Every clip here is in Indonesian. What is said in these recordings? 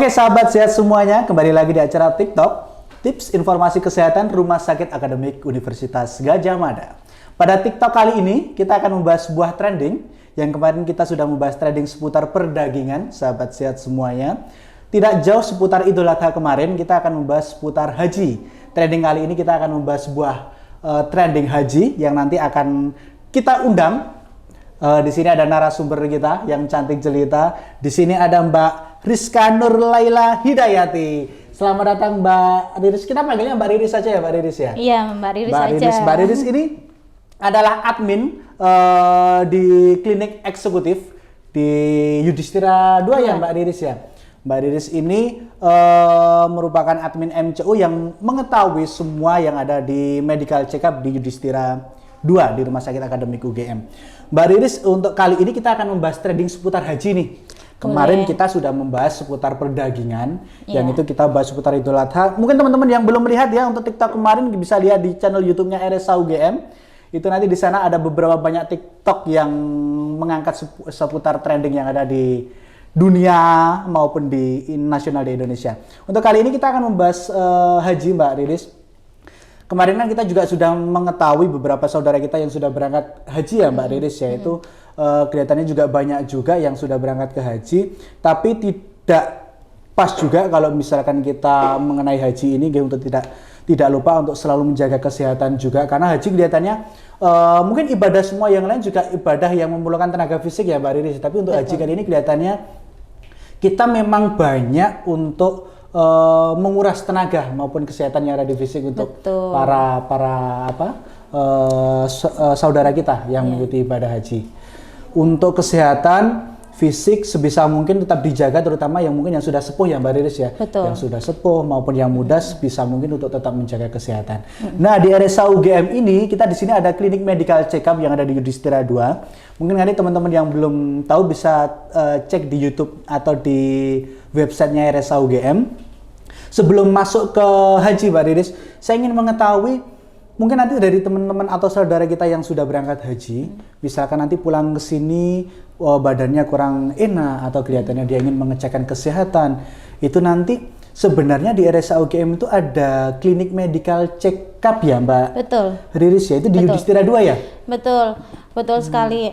Oke sahabat sehat semuanya, kembali lagi di acara TikTok Tips Informasi Kesehatan Rumah Sakit Akademik Universitas Gadjah Mada. Pada TikTok kali ini kita akan membahas sebuah trending yang kemarin kita sudah membahas trending seputar perdagingan, sahabat sehat semuanya. Tidak jauh seputar Idul Adha kemarin, kita akan membahas seputar haji. Trending kali ini kita akan membahas sebuah trending haji yang nanti akan kita undang. Di sini ada narasumber kita yang cantik jelita. Di sini ada Mbak Rizka Nurlaila Hidayati. Selamat datang Mbak Riris. Kita panggilnya Mbak Riris saja ya, Mbak Riris ya? Iya, Mbak Riris saja. Mbak Riris ini adalah admin di klinik eksekutif di Yudhistira 2 ya Mbak Riris ya. Mbak Riris ini merupakan admin MCU yang mengetahui semua yang ada di medical check up di Yudhistira 2 di Rumah Sakit Akademik UGM. Mbak Riris, untuk kali ini kita akan membahas trending seputar haji nih. Kemarin kita sudah membahas seputar perdagingan, yang itu kita bahas seputar Idul Adha. Mungkin teman-teman yang belum melihat ya, untuk TikTok kemarin bisa lihat di channel YouTube-nya RSA UGM. Itu nanti di sana ada beberapa banyak TikTok yang mengangkat seputar trending yang ada di dunia maupun di nasional di Indonesia. Untuk kali ini kita akan membahas haji Mbak Riris. Kemarin kan kita juga sudah mengetahui beberapa saudara kita yang sudah berangkat haji ya Mbak Riris ya, itu kelihatannya juga banyak juga yang sudah berangkat ke haji, tapi tidak pas juga kalau misalkan kita mengenai haji ini untuk tidak lupa untuk selalu menjaga kesehatan juga, karena haji kelihatannya mungkin ibadah semua yang lain juga ibadah yang memerlukan tenaga fisik ya Mbak Riris, tapi untuk haji kali ini kelihatannya kita memang banyak untuk menguras tenaga maupun kesehatan yang ada di fisik untuk para saudara kita yang mengikuti ibadah haji. Untuk kesehatan fisik sebisa mungkin tetap dijaga, terutama yang mungkin yang sudah sepuh ya Mbak Riris ya. Yang sudah sepuh maupun yang muda sebisa mungkin untuk tetap menjaga kesehatan. Nah, di RSA UGM ini kita di sini ada klinik medical check up yang ada di Yudhistira 2. Mungkin nanti teman-teman yang belum tahu bisa cek di YouTube atau di websitenya RSA UGM. Sebelum masuk ke haji Mbak Riris, saya ingin mengetahui mungkin nanti dari teman-teman atau saudara kita yang sudah berangkat haji, misalkan nanti pulang ke sini badannya kurang enak atau kelihatannya dia ingin mengecekkan kesehatan, itu nanti sebenarnya di RSA UGM itu ada klinik medical check up ya Mbak? Betul. Riris ya, itu di Yudhistira 2 ya? Betul sekali.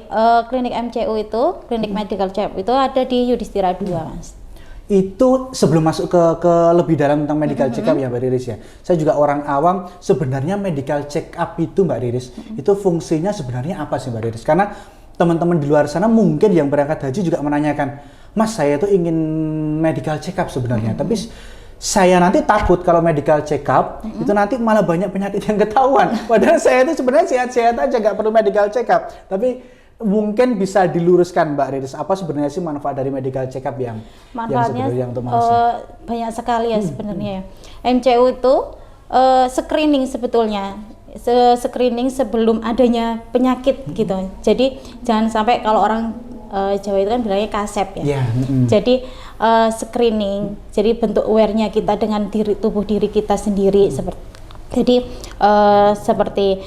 Klinik MCU itu, klinik medical check up itu ada di Yudhistira 2 Mas. Itu sebelum masuk ke lebih dalam tentang medical check up ya Mbak Riris ya. Saya juga orang awam, sebenarnya medical check up itu Mbak Riris, itu fungsinya sebenarnya apa sih Mbak Riris? Karena teman-teman di luar sana mungkin yang berangkat haji juga menanyakan, Mas saya tuh ingin medical check up sebenarnya, tapi saya nanti takut kalau medical check up itu nanti malah banyak penyakit yang ketahuan. Padahal saya itu sebenarnya sehat-sehat aja, nggak perlu medical check up. Tapi mungkin bisa diluruskan Mbak Riris, apa sebenarnya sih manfaat dari medical check up yang sebenarnya untuk banyak sekali ya sebenarnya. MCU itu screening sebetulnya, screening sebelum adanya penyakit gitu. Jadi jangan sampai kalau orang Jawa itu kan bilangnya kasep ya. Jadi screening, jadi bentuk aware-nya kita dengan tubuh diri kita sendiri. Jadi seperti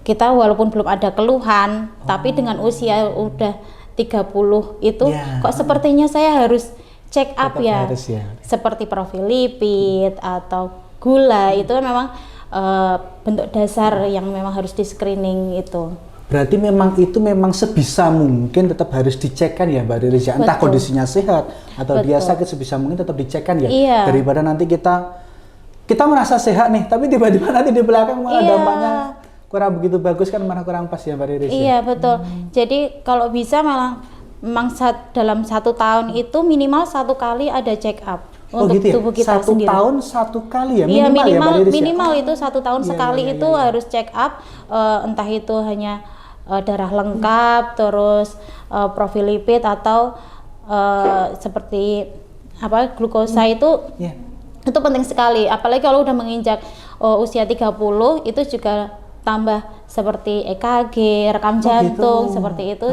kita walaupun belum ada keluhan, tapi dengan usia udah 30 itu kok sepertinya saya harus check up ya. Seperti profil lipid atau gula, itu memang bentuk dasar yang memang harus di screening itu. Berarti memang sebisa mungkin tetap harus dicekkan ya Mbak Riris ya. Entah kondisinya sehat atau dia sakit, sebisa mungkin tetap dicekkan ya. Daripada nanti kita merasa sehat nih, tapi tiba-tiba nanti di belakang malah dampaknya kurang begitu bagus kan, malah kurang pas ya Mbak Riris. Iya betul. Jadi kalau bisa memang dalam 1 tahun itu minimal 1 kali ada check up untuk gitu ya? tubuh kita sendiri. 1 tahun 1 kali ya? Iya minimal ya, Mbak Riris, minimal itu 1 tahun sekali itu harus check up, entah itu hanya darah lengkap, terus profil lipid atau seperti glukosa itu penting sekali. Apalagi kalau udah menginjak usia 30 itu juga tambah seperti EKG, rekam jantung seperti itu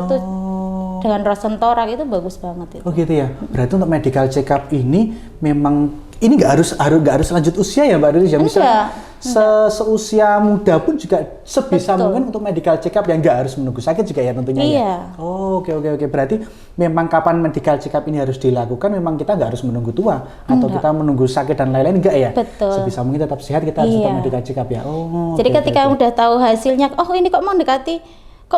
dengan ronsen torak itu bagus banget itu. Oh gitu ya. Berarti untuk medical check up ini memang ini nggak harus lanjut usia ya Mbak Riris ya. Misalnya seusia muda pun juga sebisa Betul. mungkin untuk medical check up yang nggak harus menunggu sakit juga ya tentunya ya. Iya. Oh, oke. Berarti memang kapan medical check up ini harus dilakukan, memang kita nggak harus menunggu tua atau Enggak. kita menunggu sakit dan lain-lain, enggak ya? Betul. Sebisa mungkin tetap sehat kita harus tetap Iya. medical check up ya. Oh. Jadi oke, ketika oke. udah tahu hasilnya, oh ini kok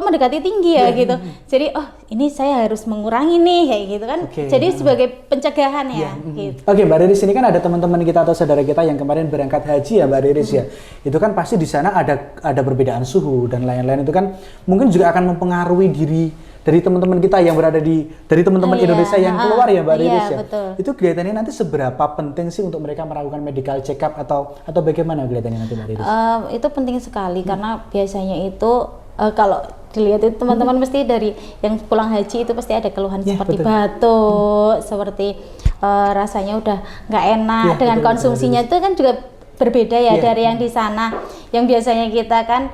mendekati tinggi ya gitu. Jadi oh ini saya harus mengurangi nih kayak gitu kan. Oke. Jadi sebagai pencegahan ya gitu. Oke, Mbak Riris, ini kan ada teman-teman kita atau saudara kita yang kemarin berangkat haji ya Mbak Riris ya. Itu kan pasti di sana ada perbedaan suhu dan lain-lain, itu kan mungkin juga akan mempengaruhi diri dari teman-teman kita yang berada dari teman-teman Iya, Indonesia yang keluar ya Mbak iya, Riris ya. betul. Itu kelihatannya nanti seberapa penting sih untuk mereka melakukan medical check up atau bagaimana kelihatannya nanti Mbak Riris? Itu penting sekali karena biasanya itu kalau dilihat itu teman-teman mesti dari yang pulang haji itu pasti ada keluhan Ya, seperti betul. batuk, seperti rasanya udah nggak enak Ya, dengan betul, konsumsinya itu kan juga berbeda ya Ya. dari yang di sana. Yang biasanya kita kan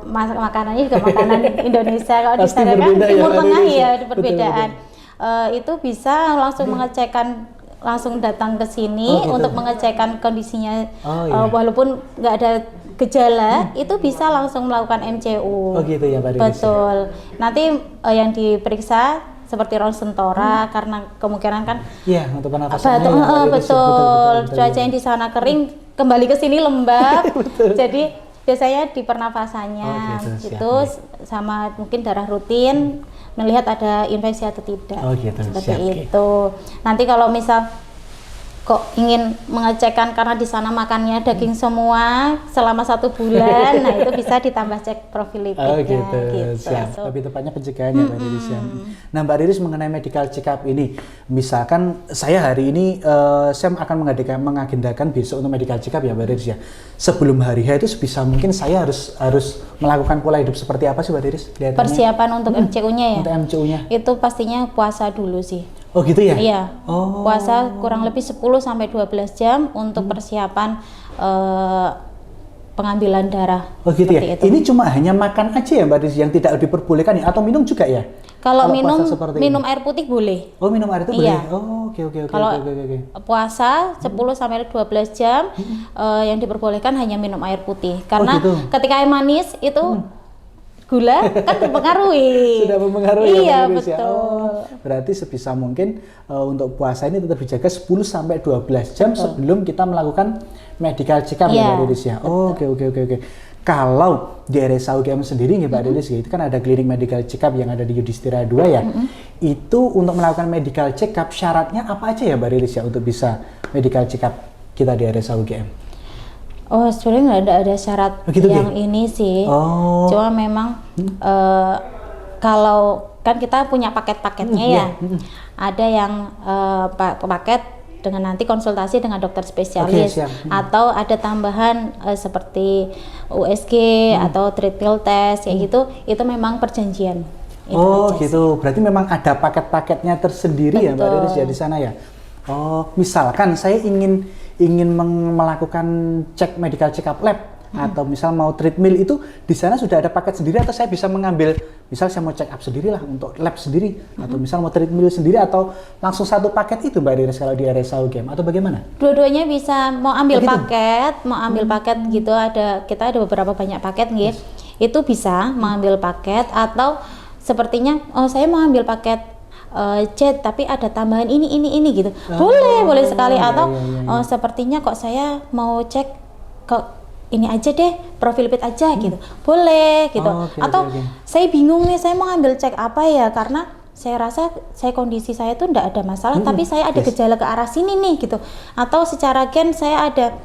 masak makanannya juga makanan Indonesia, kalau di Pasti sana kan berbeda ya, Timur Mbak Tengah Riris ya. ya ada Betul, perbedaan. Itu bisa langsung mengecekkan, langsung datang ke sini Oh, gitu. untuk mengecekkan kondisinya. Oh, iya. Walaupun nggak ada gejala, itu bisa langsung melakukan MCU. Oh gitu ya Mbak Riris. Betul. Nanti yang diperiksa seperti ronsen torak karena kemungkinan kan Iya, untuk pernafasannya. batuk, ya, Mbak Riris ya. betul. Cuaca betul. yang di sana kering, kembali ke sini lembab. Jadi biasanya di pernafasannya Oh, gitu, siap, itu sama mungkin darah rutin, melihat ada infeksi atau tidak. Oh, gitu, Seperti siap, oke. itu. Nanti kalau misal kok ingin mengecekkan karena di sana makannya daging semua selama 1 bulan, nah itu bisa ditambah cek profil lipidnya. Oh gitu, siap. So, Lebih tepatnya pencegahan ya Mbak Riris ya. Nah Mbak Riris, mengenai medical check up ini, misalkan saya hari ini saya akan mengagendakan besok untuk medical check up ya Mbak Riris ya. Sebelum hari H itu sebisa mungkin saya harus melakukan pola hidup seperti apa sih Mbak Riris? Kelihatannya? persiapan untuk MCU-nya ya. Untuk MCU-nya. Itu pastinya puasa dulu sih. Oh gitu ya? Iya. Oh. Puasa kurang lebih 10 sampai 12 jam untuk persiapan pengambilan darah. Oh gitu Seperti ya. itu. Ini cuma hanya makan aja ya Mbak Riris yang tidak diperbolehkan ya, atau minum juga ya? Kalau puasa seperti minum ini? air putih boleh. Oh minum air itu Iya. boleh? Oh oke. Kalau Oke. puasa 10 sampai 12 jam yang diperbolehkan hanya minum air putih. Karena gitu. ketika air manis itu gula kan mempengaruhi. Sudah mempengaruhi Iya, ya Mbak Riris ya? betul. Oh, berarti sebisa mungkin untuk puasa ini tetap dijaga 10 sampai 12 jam sebelum kita melakukan medical check up ya Iya, Mbak Riris ya. Oh, oke. Kalau di RSA UGM sendiri ya Mbak Riris ya, itu kan ada klinik medical check up yang ada di Yudhistira 2 ya. Itu untuk melakukan medical check up syaratnya apa aja ya Mbak Riris ya untuk bisa medical check up kita di RSA UGM? Oh, sebenarnya nggak ada syarat Oh, gitu, yang Ki? ini sih. Oh. Cuma memang kalau kan kita punya paket-paketnya ya. Ada yang paket dengan nanti konsultasi dengan dokter spesialis, Oke, siap. atau ada tambahan seperti USG atau treadmill test kayak gitu. Itu memang perjanjian. Itu Oh aja sih. gitu, berarti memang ada paket-paketnya tersendiri ya Mbak Betul. Riris ya di sana ya. Oh, misalkan saya ingin melakukan cek medical check up lab atau misal mau treadmill, itu di sana sudah ada paket sendiri atau saya bisa mengambil, misal saya mau check up sendiri lah untuk lab sendiri atau misal mau treadmill sendiri atau langsung satu paket itu Mbak Riris kalau di RSA UGM atau bagaimana? Dua-duanya bisa, mau ambil Oh, gitu? paket, mau ambil paket gitu, kita ada beberapa banyak paket nih. Itu bisa mengambil paket atau sepertinya saya mau ambil paket jet tapi ada tambahan ini gitu. Boleh sekali, atau iya. sepertinya kok saya mau cek kok ini aja deh, profil lipid aja gitu. Boleh gitu. Oh, oke, Atau oke. saya bingung nih, saya mau ambil cek apa ya, karena saya rasa kondisi saya tuh enggak ada masalah, tapi saya ada Yes. gejala ke arah sini nih gitu. Atau secara gen saya ada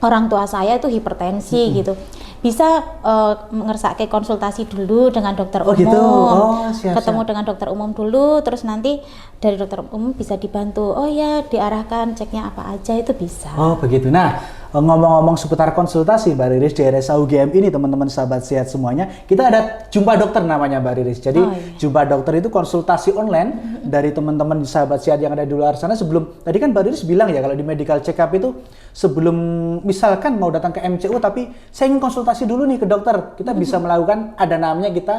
orang tua saya itu hipertensi gitu. Bisa ngersake konsultasi dulu dengan dokter Oh, umum. gitu. Oh, siap, Ketemu siap. dengan dokter umum dulu, terus nanti dari dokter umum bisa dibantu. Oh ya, diarahkan ceknya apa aja, itu bisa. Oh begitu. Nah, ngomong-ngomong seputar konsultasi Mbak Riris di RSA UGM ini, teman-teman sahabat sehat semuanya, kita ada jumpa dokter namanya Mbak Riris. Jadi jumpa dokter itu konsultasi online dari teman-teman sahabat sehat yang ada di luar sana. Sebelum tadi kan Mbak Riris bilang ya, kalau di medical check up itu sebelum misalkan mau datang ke MCU tapi saya ingin konsultasi dulu nih ke dokter, kita bisa melakukan, ada namanya kita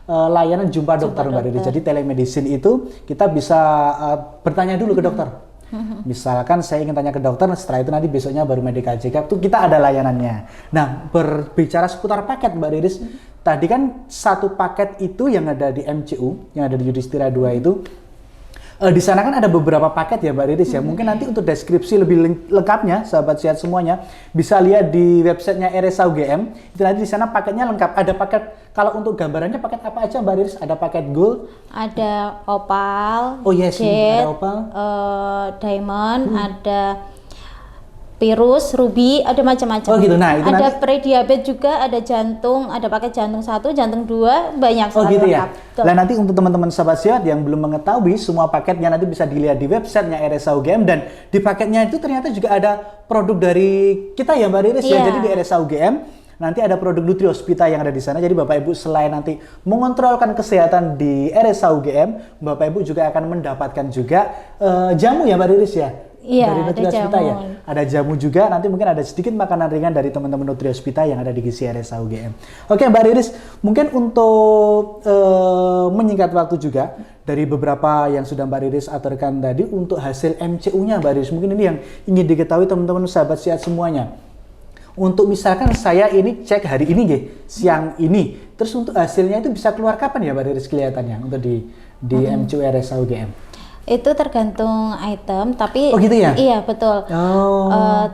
layanan jumpa dokter Mbak Riris. Jadi telemedicine itu kita bisa bertanya dulu ke dokter. Misalkan saya ingin tanya ke dokter, setelah itu nanti besoknya baru medical check up, tuh kita ada layanannya. Nah, berbicara seputar paket Mbak Riris, tadi kan satu paket itu yang ada di MCU, yang ada di Yudhistira 2 itu, di sana kan ada beberapa paket ya Mbak Riris ya. Mungkin nanti untuk deskripsi lebih lengkapnya, sahabat sehat semuanya, bisa lihat di websitenya RSA UGM. Itu nanti di sana paketnya lengkap. Ada paket, kalau untuk gambarannya paket apa aja Mbak Riris? Ada paket gold, Ada opal, oh yes, jet, ada opal, diamond, ada virus, ruby, ada macam-macam. Oh gitu. Nah, itu ada nanti prediabetes juga, ada jantung, ada paket jantung 1, jantung 2, banyak oh sekali gitu lengkap. ya. Betul. Nah nanti untuk teman-teman sahabat sehat yang belum mengetahui, semua paketnya nanti bisa dilihat di websitenya RSA UGM, dan di paketnya itu ternyata juga ada produk dari kita ya Mbak Riris ya. Iya. Jadi di RSA UGM nanti ada produk Nutri Hospita yang ada di sana. Jadi Bapak Ibu selain nanti mengontrolkan kesehatan di RSA UGM, Bapak Ibu juga akan mendapatkan juga jamu ya Mbak Riris ya. Iya, Dari Nutri ada Hospita jamu. ya. Ada jamu juga, nanti mungkin ada sedikit makanan ringan dari teman-teman Nutri Hospita yang ada di Gizi RSA UGM. Oke Mbak Riris, mungkin untuk menyingkat waktu juga, dari beberapa yang sudah Mbak Riris aturkan tadi, untuk hasil MCU-nya Mbak Riris, mungkin ini yang ingin diketahui teman-teman sahabat sehat semuanya. Untuk misalkan saya ini cek hari ini siang ini, terus untuk hasilnya itu bisa keluar kapan ya Mbak Riris kelihatannya untuk di MCU RSA UGM? Itu tergantung item, tapi Oh gitu ya? Iya betul.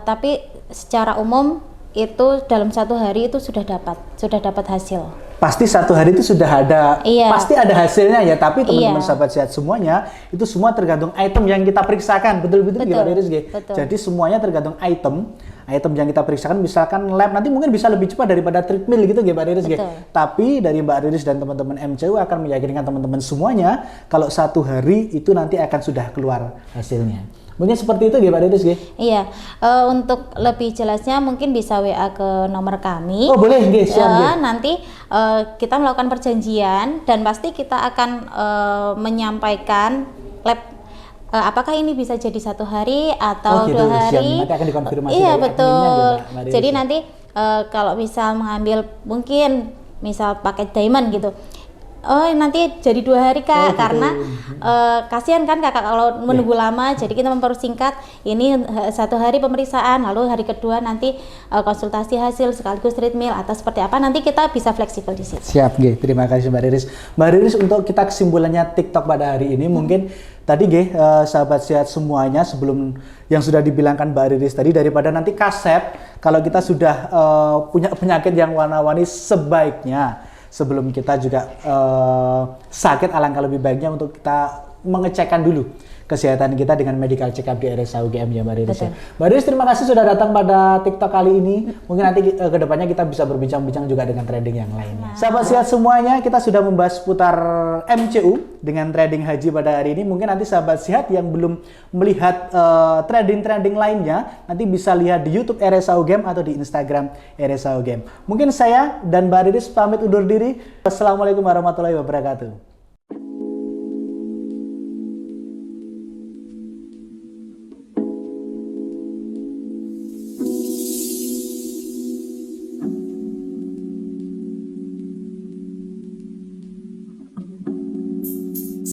Tapi secara umum itu dalam 1 hari itu sudah dapat hasil. Pasti 1 hari itu sudah ada, Iya. pasti ada hasilnya ya. Tapi teman-teman Iya. sahabat sehat semuanya, itu semua tergantung item yang kita periksakan, betul-betul Betul, Mbak Riris betul. Jadi semuanya tergantung item yang kita periksakan. Misalkan lab nanti mungkin bisa lebih cepat daripada treadmill gitu Mbak Riris Betul. Tapi dari Mbak Riris dan teman-teman MCU akan meyakinkan teman-teman semuanya kalau 1 hari itu nanti akan sudah keluar hasilnya. Mungkin seperti itu Mbak Riris Iya, untuk lebih jelasnya mungkin bisa WA ke nomor kami. Oh boleh siap Nanti kita melakukan perjanjian dan pasti kita akan menyampaikan lab apakah ini bisa jadi 1 hari atau 2 hari. Siap. Nanti akan dikonfirmasi Iya dari betul. adminnya, Mbak Riris. Jadi nanti kalau misal mengambil mungkin misal paket diamond gitu. Oh nanti jadi 2 hari Kak, Oh, gitu. karena kasihan kan Kakak kalau menunggu lama, jadi kita mempersingkat ini 1 hari pemeriksaan, lalu hari kedua nanti konsultasi hasil sekaligus treadmill atau seperti apa, nanti kita bisa fleksibel di situ. Siap, terima kasih Mbak Riris. Mbak Riris, untuk kita kesimpulannya TikTok pada hari ini, mungkin tadi sahabat sehat semuanya, sebelum yang sudah dibilangkan Mbak Riris tadi, daripada nanti kasep, kalau kita sudah punya penyakit yang warna-warni, sebaiknya sebelum kita juga sakit, alangkah lebih baiknya untuk kita mengecekkan dulu kesehatan kita dengan medical check up di RSA UGM ya Mbak Riris ya. Mbak Riris, terima kasih sudah datang pada TikTok kali ini. Mungkin nanti ke depannya kita bisa berbincang-bincang juga dengan trading yang lainnya. Sahabat sehat semuanya, kita sudah membahas seputar MCU dengan trading haji pada hari ini. Mungkin nanti sahabat sehat yang belum melihat trading-trading lainnya, nanti bisa lihat di YouTube RSA UGM atau di Instagram RSA UGM. Mungkin saya dan Mbak Riris pamit undur diri. Wassalamualaikum warahmatullahi wabarakatuh.